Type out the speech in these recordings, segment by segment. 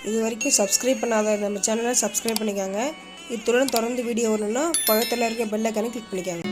இது வரைக்கும் சப்ஸ்கிரைப் பண்ணாத நம்ம சேனலை சப்ஸ்கிரைப் பண்ணிக்கோங்க. இத்துடன் தொடர்ந்து வீடியோ வரணும்னா பக்கத்தில் இருக்க பெல் ஐகானை கிளிக் பண்ணிக்கோங்க.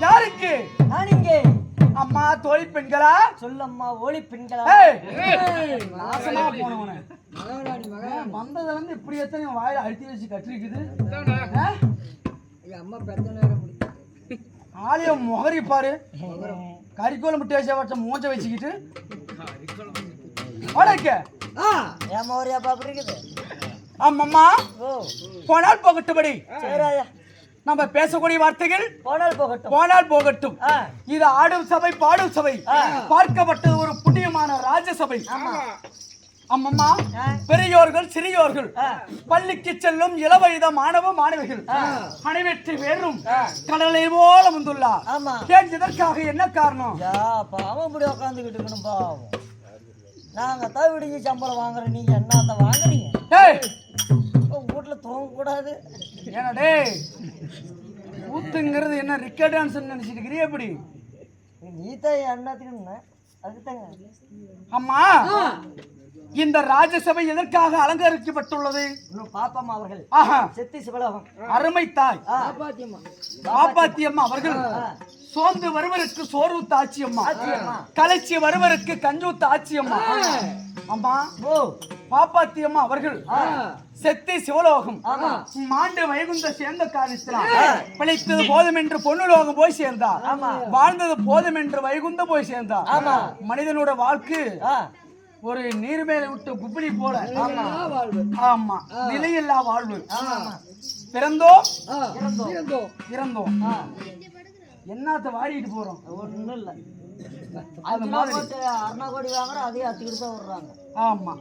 யாருக்கு? நான் இங்கே. அம்மா தோழி பெண்களா? சொல்லம்மா ஓலி பெண்களா? நாசமா போனவன வந்ததுல இருந்து இப்படி எத்தனை வாயில அழுத்தி வச்சு கட்டிருக்குது. அம்மா பிரச்சனை ஆலயம் முகரி பாரு, கறிக்கோளம் முட்டை வச்ச வச்ச மூஞ்ச வச்சுக்கிட்டு என் மோரியா பாப்பா இருக்குது. ஆமாம்மா, போனால் போகட்டும்படி சரியா நம்ம பேசக்கூடிய வார்த்தைகள் போனால் போகட்டும். இது ஆடும் சபை, பாடும் சபை, பார்க்கப்பட்டது ஒரு புண்ணியமான ராஜசபை. அம்மம்மா, பெரியோர்கள் சிறியோர்கள், பள்ளிக்கு செல்லும் இளவயத மாணவ மாணவிகள் அனைவற்றை வேறும் கடலை போல வந்துள்ளார். ஏன் இதற்காக என்ன காரணம்? பாவம் இப்படி உட்காந்துக்கிட்டு இருக்கணும். பாவம் நாங்க தான் விடிஞ்சு சம்பளம் வாங்குறோம், நீங்க என்ன அந்த வாங்குறீங்க? வீட்டுல தூங்க கூடாது. ஏனடே ஊத்துங்கிறது என்ன ரிக்கர்ட் டான்ஸ் நினைச்சிட்டு இருக்கிறீ? எப்படி நீ தான் என்னத்துக்கு அதுதாங்க. அம்மா, இந்த ராஜசபை எதற்காக அலங்கரிக்கப்பட்டுள்ளது? பாப்பம்மா அவர்கள் செத்தி சிவலோகம் அருமை தாய் பாப்பாத்தியம்மா அவர்கள் சோர்ந்து வருவருக்கு சோர்வு தாச்சியம்மா, கலைச்சி வருவருக்கு கஞ்சூத்த ஆச்சியம்மா. அம்மா, பாப்பாத்தியம்மா அவர்கள் செத்தி சிவலோகம் மாண்டு வைகுந்த சேர்ந்த காரணத்தினால் பிழைத்தது போதும் என்று பொன்னுலோகம் போய் சேர்ந்தார், வாழ்ந்தது போதும் என்று வைகுந்த போய் சேர்ந்தார். மனிதனோட வாழ்க்கை ஒரு நீர் மேல விட்டு குப்பிடி போல. ஆமா, நிலையில்லா வாழ்வு. பிறந்தோம் இறந்தோம், என்னத்த வாடிட்டு போறோம்? ஒண்ணும் இல்ல, அது மாதிரி அண்ணா கோடி வாங்குறோம், அதையும் அத்திக்கிட்டு தான் விடுறாங்க. ஆமா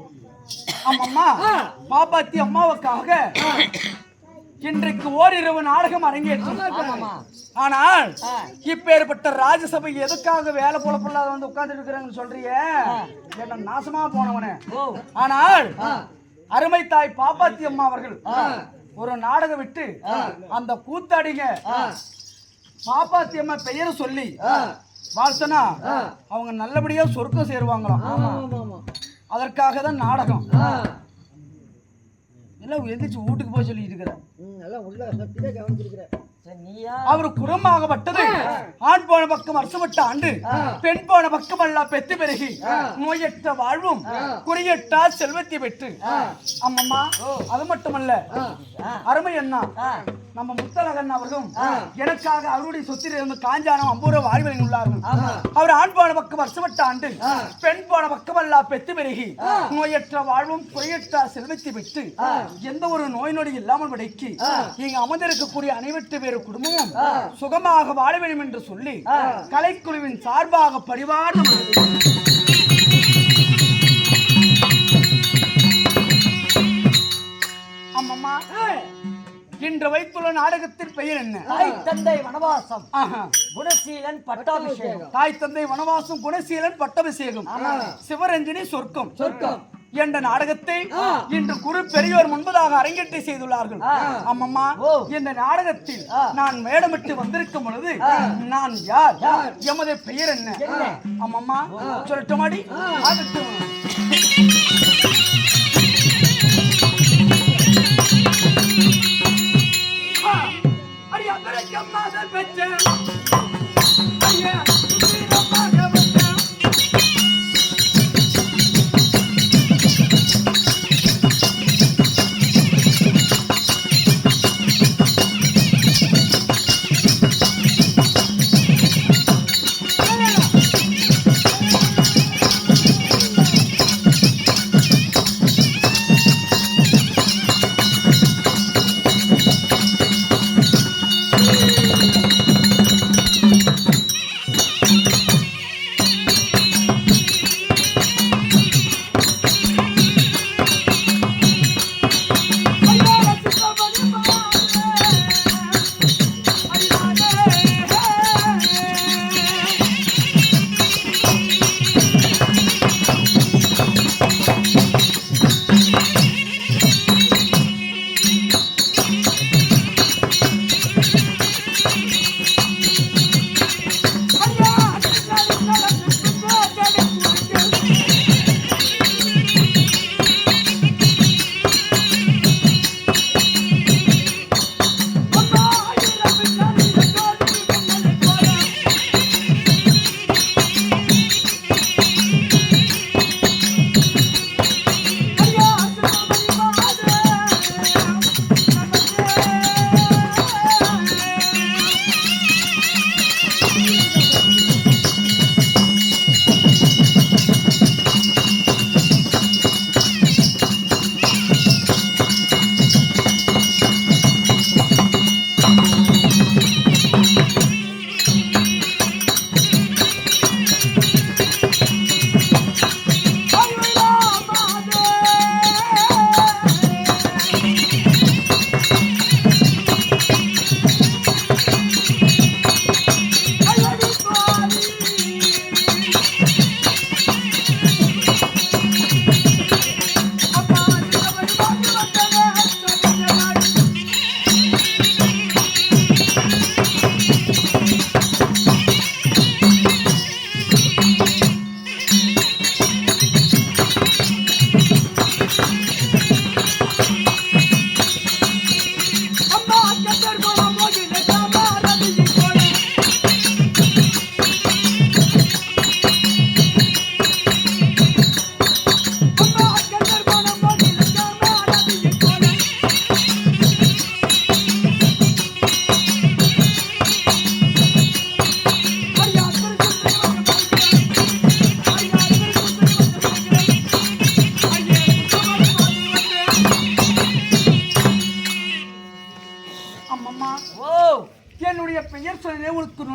ஆமாம்மா, பாப்பாத்தி அம்மாவுக்காக இன்றைக்கு ஓரிரவு நாடகம் அரங்கேற்றம். ஆனால் இப்பேற்பட்ட ராஜசபை எதுக்காக வேலை போல பொல்லாத வந்து உட்கார்ந்து இருக்கிறாங்கன்னு சொல்றிய? நாசமா போனவனே. ஆனால் அருமை தாய் பாப்பாத்தி அம்மா அவர்கள் ஒரு நாடகம் விட்டு அந்த கூத்தாடிங்க பாப்பாத்தி அம்மா பெயரை சொல்லி வாழ்த்தனா அவங்க நல்லபடியா சொர்க்கம் சேருவாங்களாம். அதற்காக தான் நாடகம். எல்லாம் எந்திரிச்சு வீட்டுக்கு போய் சொல்லிட்டு இருக்கிற அவர் குடும்பமாகப்பட்டது ஆண் போன பக்கம் அரசுபட்ட ஆண்டு, பெண் போன பக்கம் அல்ல பெத்து பெருகி நோயற்ற வாழ்வும் குறியற்றா செல்வத்தை பெற்று. அம்மம்மா, அது மட்டுமல்ல, அருமை அண்ணா நம்ம முத்தழகன் அவர்களும் எனக்காக அவருடைய சொத்தில் இருந்து காஞ்சானம் அம்பூர வாழ்வில் உள்ளார்கள். அவர் ஆண் போன பக்கம் அரசுபட்ட ஆண்டு, பெண் போன பக்கம் அல்ல பெத்து பெருகி நோயற்ற வாழ்வும் குறையற்ற செல்வத்தை பெற்று எந்த ஒரு நோய் நொடி இல்லாமல் விடைக்கு இங்கு அமர்ந்திருக்கக்கூடிய அனைவற்று பேரு குடும்பமும் சுகமாக வாழ வேண்டும் என்று சொல்லி கலைக்குழுவின் சார்பாக பரிவாரம். அம்மம்மா, இன்று வைத்துள்ள நாடகத்தின் பெயர் என்ன? தாய் தந்தை வனவாசம் குணசீலன் பட்டாபிஷேகம். தாய் தந்தை வனவாசம் குணசீலன் பட்டாபிஷேகம் சிவரஞ்சனி சொர்க்கம் என்ற நாடகத்தை இன்று குரு பெரியோர் முன்பதாக அரங்கேற்றை செய்துள்ளார்கள். அம்மம்மா, இந்த நாடகத்தில் நான் மேடமிட்டு வந்திருக்கும் பொழுது நான் யார், எமது பெயர் என்ன? அம்மம்மா சொல்லட்டுமாடி?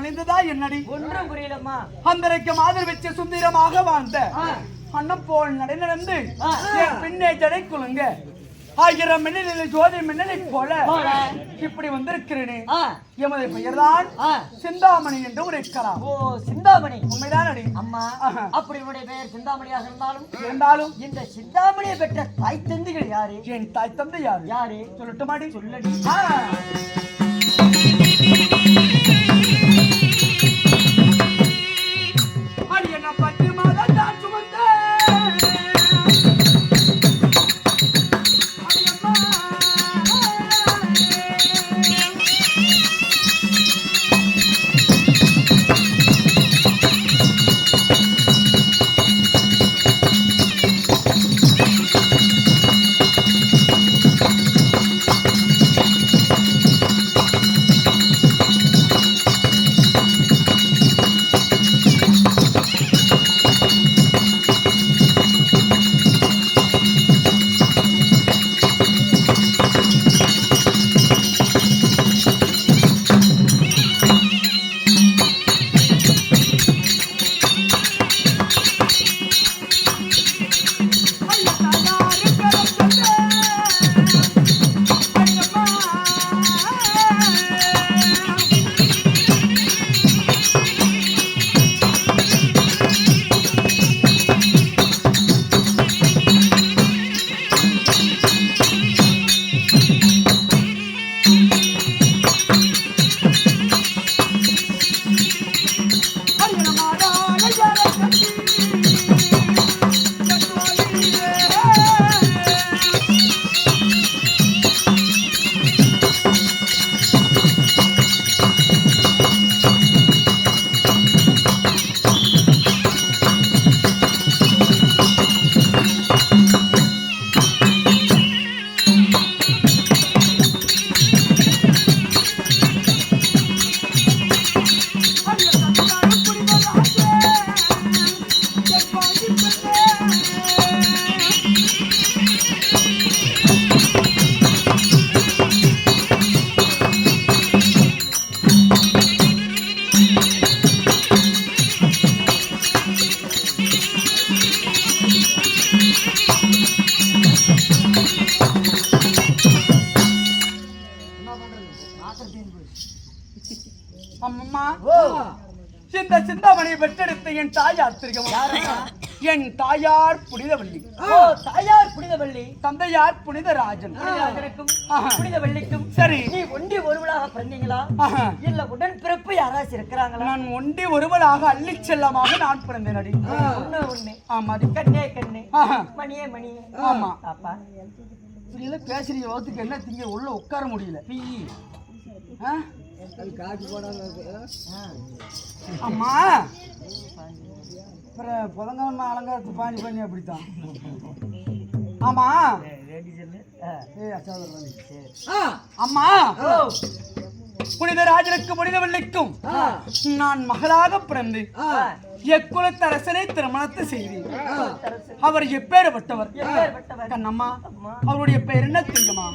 நினைந்ததா என்னடி? ஒன்றும் புரியலம்மா. அந்தரைக்கு மாதிரி வச்சு சுந்தரமாக வாழ்ந்த அண்ணன் போல் நடந்து என் பின்னே ஜடை குலுங்க 1000 மின்னலில் ஜோதி மின்னலை போல இப்படி வந்திருக்கிறேனே. எமது பெயர்தான் சிந்தாமணி என்று உரைக்கலாம். ஓ, சிந்தாமணி. உண்மைதான் அடி. அம்மா, அப்படி உன்னுடைய பெயர் சிந்தாமணியாக இருந்தாலும் இந்த சிந்தாமணியை பெற்ற தாய் தந்தைகள் யாரு? என் தாய் தந்தை யாரு? யாரு சொல்லட்டுமாடி? சொல்லடி. அடி என்ன 10 மாதம் தான் சுமந்த அம்மா, இந்த சிந்தாமணியை பெற்றெடுத்த என் தாயார் தெரியுமா? என் தாயார் புனிதவள்ளி. தாயார் புனிதவள்ளி, தந்தையார் புனிதராஜன். புனிதவள்ளிக்கும் சரி, நீ ஒண்டி ஒருவளாக பிறந்தீங்களா இல்ல உடன் பிறப்பு யாராச்சும் இருக்கிறாங்களா? நான் ஒண்டி ஒருவளாக அள்ளி செல்லமாக நான் பிறந்தேன் அடி. ஒண்ணு ஆமா, கண்ணே கண்ணே, மணியே மணியே. ஆமா பாப்பா, இப்படி பேசுறீங்க, வகுத்துக்கு என்ன திங்க உள்ள உட்கார முடியல. அம்மா, புதங்கம்மா அலங்காரத்து பாஞ்சு பண்ணி அப்படித்தான். ஆமா அம்மா, புனித ராஜனுக்கு புனிதவள்ளிக்கும் நான் மகளாக பிறந்து எக்குலத்தரசனை திருமணத்தை செய்தேன். அவர் எப்பேற்பட்டவர் கண்ணம்மா? அவருடைய பெயர் என்ன தெரியுமா?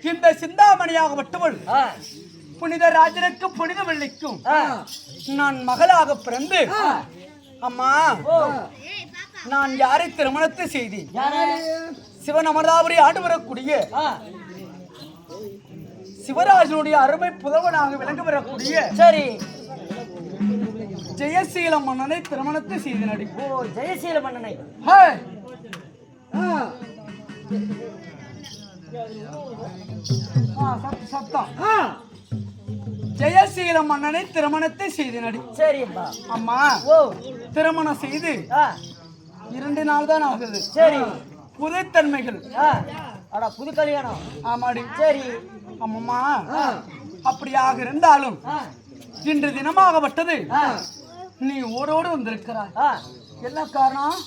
இந்த சிந்தாமணியாகப்பட்டவள் ஆ, புனித ராஜனுக்கு புனித வெள்ளிக்கும் ஆ, நான் மகளாக பிறந்து அம்மா ஓ, நான் யாரை திருமணத்தை செய்தேன்? யாரு? சிவன் அமர்தாபுரி ஆண்டு வரக்கூடிய ஆ, சிவராஜனுடைய அருமை புதல்வனாக விளங்க வரக்கூடிய சரி. ஜெயசீல மன்னனை திருமணத்தை செய்தனடி. ஓ, ஜெயசீல மன்னனை. ஹே! சத்தம். ஜெயசீல மன்னனை திருமணத்தை செய்தனடி. சரிப்பா. அம்மா ஓ, திருமணம் செய்து ஆ, 2 நாள் தான் ஆகுது. சரி. புதுத்தன்மைகள். ஆ, அட புது கல்யாணம். ஆமாடி. சரி. அம்மம்மா அப்படியாக இருந்தாலும் ஆ, இன்று தினமாகப்பட்டது ஆ, நீ ஓடோடு வந்திருக்கிறாய். ஆ. என்ன காரணம்?